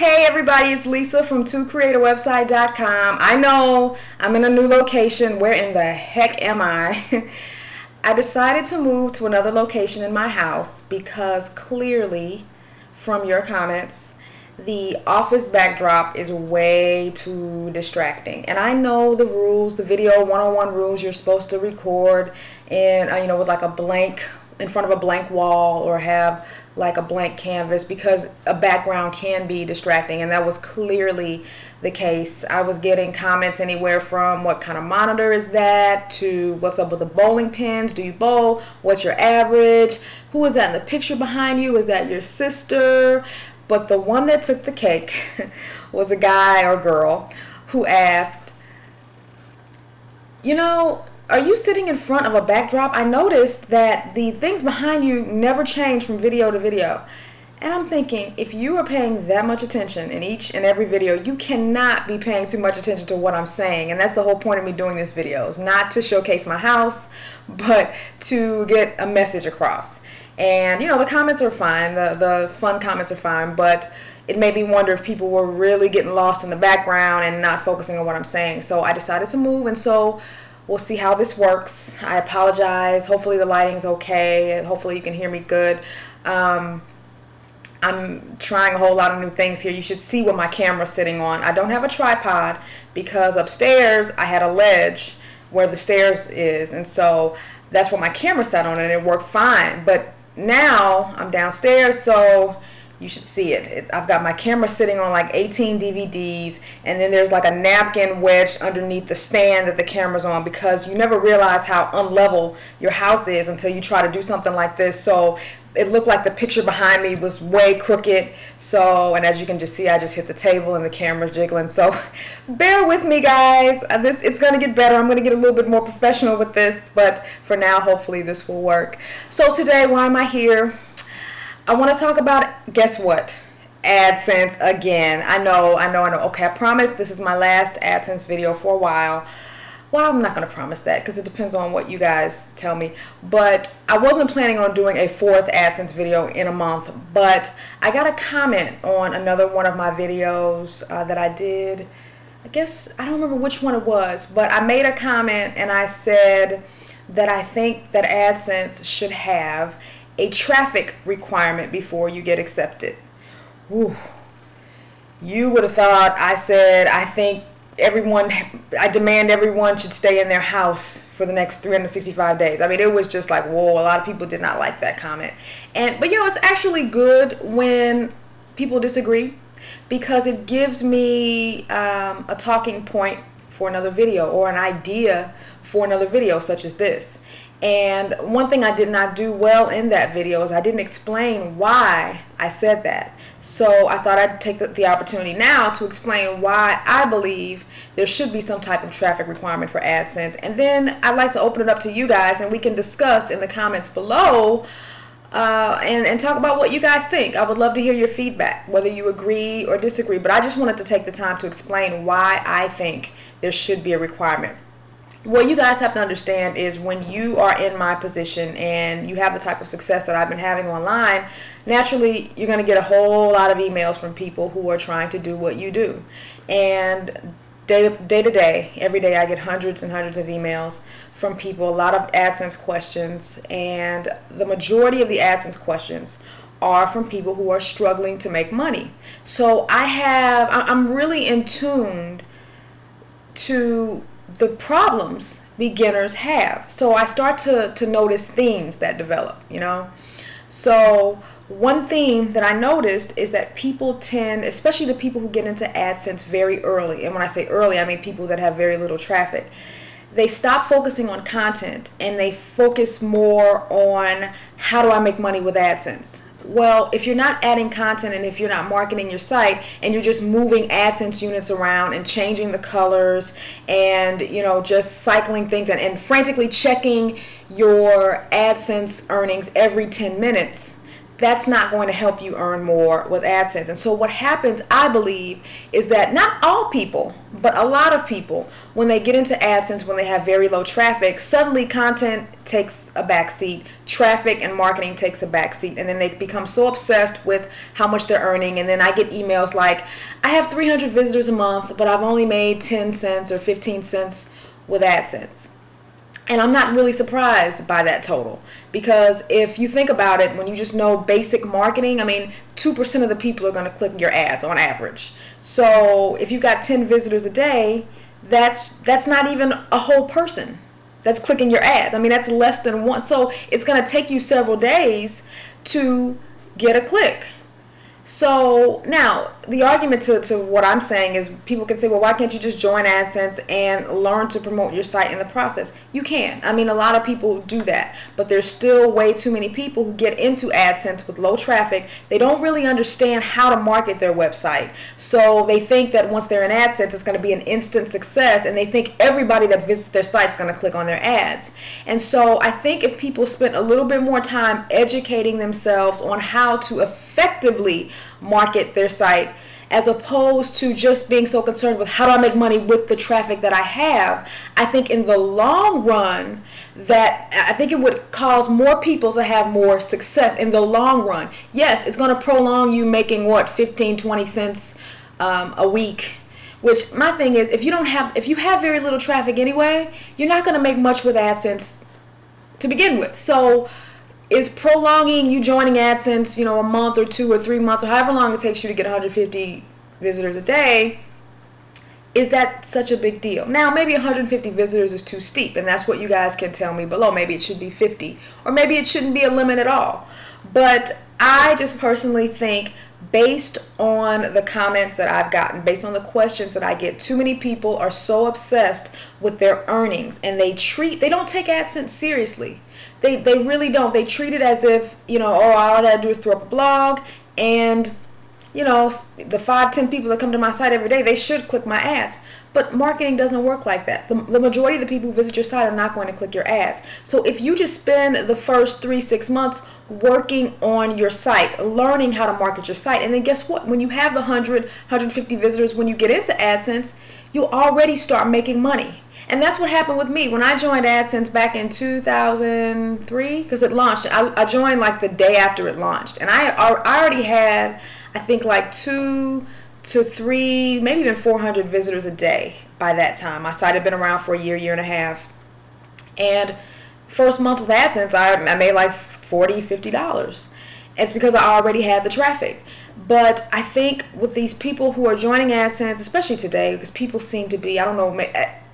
Hey everybody, it's Lisa from TwoCreateAWebsite.com. I know I'm in a new location. Where in the heck am I? I decided to move to another location in my house because clearly, from your comments, the office backdrop is way too distracting. And I know the rules, the video one-on-one rules. You're supposed to record with like a blank, in front of a blank wall, or have like a blank canvas, because a background can be distracting, and that was clearly the case. I was getting comments anywhere from what kind of monitor is that, to what's up with the bowling pins, do you bowl, what's your average, who is that in the picture behind you, is that your sister? But the one that took the cake was a guy or girl who asked, are you sitting in front of a backdrop? I noticed that the things behind you never change from video to video. And I'm thinking, if you are paying that much attention in each and every video, you cannot be paying too much attention to what I'm saying. And that's the whole point of me doing these videos, not to showcase my house, but to get a message across. And the comments are fine, the fun comments are fine, but it made me wonder if people were really getting lost in the background and not focusing on what I'm saying. So I decided to move, and so we'll see how this works. I apologize. Hopefully the lighting's okay, and hopefully you can hear me good. I'm trying a whole lot of new things here. You should see what my camera's sitting on. I don't have a tripod because upstairs I had a ledge where the stairs is, and so that's what my camera sat on, and it worked fine. But now I'm downstairs, so you should see it. I've got my camera sitting on like 18 DVDs, and then there's like a napkin wedged underneath the stand that the camera's on, because you never realize how unlevel your house is until you try to do something like this. So it looked like the picture behind me was way crooked. So, and as you can just see, I just hit the table and the camera's jiggling. So bear with me, guys. It's going to get better. I'm going to get a little bit more professional with this, but for now, hopefully this will work. So today, why am I here? I want to talk about, guess what? AdSense again. I know. Okay, I promise this is my last AdSense video for a while. Well, I'm not going to promise that because it depends on what you guys tell me. But I wasn't planning on doing a fourth AdSense video in a month. But I got a comment on another one of my videos that I did. I guess, I don't remember which one it was. But I made a comment and I said that I think that AdSense should have a traffic requirement before you get accepted. Ooh. You would have thought I said I demand everyone should stay in their house for the next 365 days. I mean, it was just like, whoa, a lot of people did not like that comment. But it's actually good when people disagree, because it gives me a talking point for another video, or an idea for another video such as this. And one thing I did not do well in that video is I didn't explain why I said that. So I thought I'd take the opportunity now to explain why I believe there should be some type of traffic requirement for AdSense. And then I'd like to open it up to you guys, and we can discuss in the comments below and talk about what you guys think. I would love to hear your feedback, whether you agree or disagree. But I just wanted to take the time to explain why I think there should be a requirement. What you guys have to understand is, when you are in my position and you have the type of success that I've been having online, naturally you're going to get a whole lot of emails from people who are trying to do what you do. And day to day, every day, I get hundreds and hundreds of emails from people, a lot of AdSense questions, and the majority of the AdSense questions are from people who are struggling to make money. So I'm really in tune to the problems beginners have. So I start to notice themes that develop, So one theme that I noticed is that people tend, especially the people who get into AdSense very early, and when I say early, I mean people that have very little traffic, they stop focusing on content and they focus more on, how do I make money with AdSense? Well, if you're not adding content, and if you're not marketing your site, and you're just moving AdSense units around and changing the colors and just cycling things and frantically checking your AdSense earnings every 10 minutes, that's not going to help you earn more with AdSense. And so what happens, I believe, is that not all people, but a lot of people, when they get into AdSense, when they have very low traffic, suddenly content takes a backseat, traffic and marketing takes a backseat, and then they become so obsessed with how much they're earning. And then I get emails like, I have 300 visitors a month, but I've only made 10 cents or 15 cents with AdSense. And I'm not really surprised by that total, because if you think about it, when you just know basic marketing, I mean, 2% of the people are going to click your ads on average. So if you've got 10 visitors a day, that's not even a whole person that's clicking your ads. I mean, that's less than one. So it's going to take you several days to get a click. So now the argument to what I'm saying is, people can say, well, why can't you just join AdSense and learn to promote your site in the process? You can. I mean, a lot of people do that, but there's still way too many people who get into AdSense with low traffic. They don't really understand how to market their website. So they think that once they're in AdSense, it's going to be an instant success, and they think everybody that visits their site is going to click on their ads. And so I think if people spent a little bit more time educating themselves on how to effectively market their site, as opposed to just being so concerned with how do I make money with the traffic that I have, I think in the long run I think it would cause more people to have more success in the long run. Yes, it's going to prolong you making 15, 20 cents a week. Which, my thing is, if you have very little traffic anyway, you're not going to make much with AdSense to begin with. So is prolonging you joining AdSense, a month or 2 or 3 months, or however long it takes you to get 150 visitors a day, is that such a big deal? Now, maybe 150 visitors is too steep, and that's what you guys can tell me below. Maybe it should be 50, or maybe it shouldn't be a limit at all. But I just personally think, based on the comments that I've gotten, based on the questions that I get, too many people are so obsessed with their earnings, and they don't take AdSense seriously. They really don't. They treat it as if, all I gotta do is throw up a blog, and the 5-10 people that come to my site every day, they should click my ads. But marketing doesn't work like that. The majority of the people who visit your site are not going to click your ads. So if you just spend the first 3-6 months working on your site, learning how to market your site, and then guess what? When you have the 150 visitors, when you get into AdSense, you'll already start making money. And that's what happened with me. When I joined AdSense back in 2003, because it launched, I joined like the day after it launched. And I already had, I think, like 2 to 3, maybe even 400 visitors a day by that time. My site had been around for a year and a half. And first month with AdSense, I made like $40, $50. It's because I already had the traffic. But I think with these people who are joining AdSense, especially today, because people seem to be, I don't know,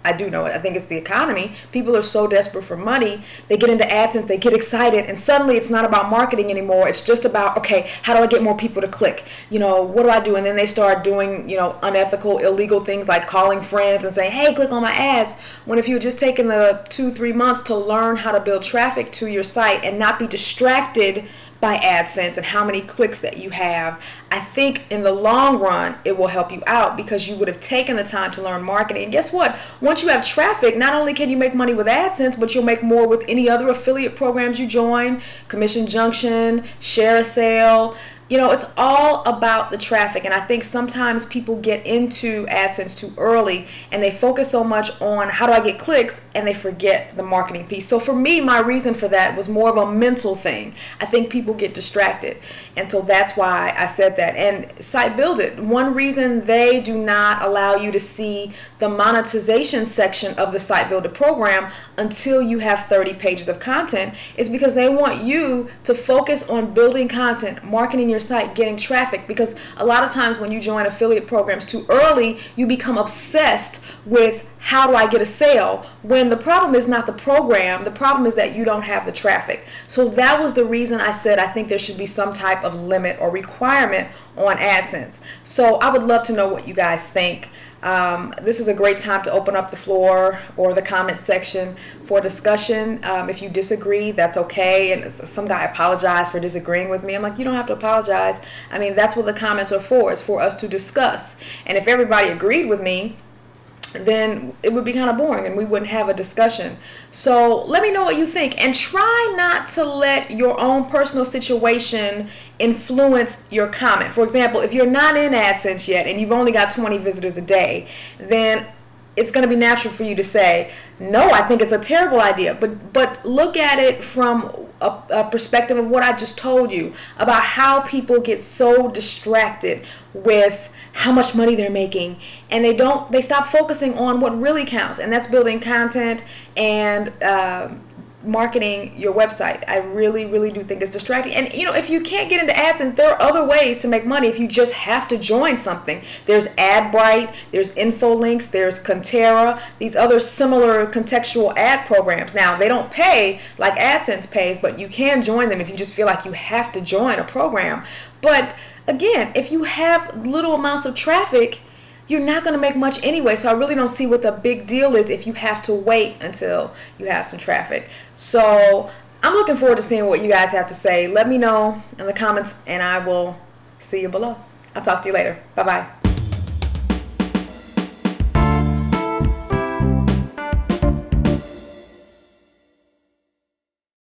I do know it. I think it's the economy. People are so desperate for money. They get into AdSense, they get excited, and suddenly it's not about marketing anymore. It's just about, okay, how do I get more people to click? What do I do? And then they start doing, unethical, illegal things like calling friends and saying, hey, click on my ads. When if you had just taken the 2-3 months to learn how to build traffic to your site and not be distracted by AdSense and how many clicks that you have, I think in the long run it will help you out, because you would have taken the time to learn marketing. And guess what? Once you have traffic, not only can you make money with AdSense, but you'll make more with any other affiliate programs you join, Commission Junction, Share a Sale. It's all about the traffic. And I think sometimes people get into AdSense too early and they focus so much on how do I get clicks, and they forget the marketing piece. So for me, my reason for that was more of a mental thing. I think people get distracted. And so that's why I said that. And Site Build It, one reason they do not allow you to see the monetization section of the Site Builder program until you have 30 pages of content is because they want you to focus on building content, marketing your site, getting traffic. Because a lot of times when you join affiliate programs too early, you become obsessed with how do I get a sale, when the problem is not the program, the problem is that you don't have the traffic. So that was the reason I said I think there should be some type of limit or requirement on AdSense. So I would love to know what you guys think. This is a great time to open up the floor or the comment section for discussion. If you disagree, that's okay. And some guy apologized for disagreeing with me. I'm like, you don't have to apologize. I mean, that's what the comments are for. It's for us to discuss. And if everybody agreed with me, then it would be kind of boring and we wouldn't have a discussion. So let me know what you think, and try not to let your own personal situation influence your comment. For example, if you're not in AdSense yet and you've only got 20 visitors a day, then it's going to be natural for you to say, no, I think it's a terrible idea. But look at it from a perspective of what I just told you about how people get so distracted with how much money they're making, and they stop focusing on what really counts, and that's building content and marketing your website. I really do think it's distracting. And if you can't get into AdSense, there are other ways to make money if you just have to join something. There's AdBright, there's InfoLinks, there's Contera, these other similar contextual ad programs. Now, they don't pay like AdSense pays, but you can join them if you just feel like you have to join a program. But again, if you have little amounts of traffic, you're not going to make much anyway. So I really don't see what the big deal is if you have to wait until you have some traffic. So I'm looking forward to seeing what you guys have to say. Let me know in the comments, and I will see you below. I'll talk to you later. Bye-bye.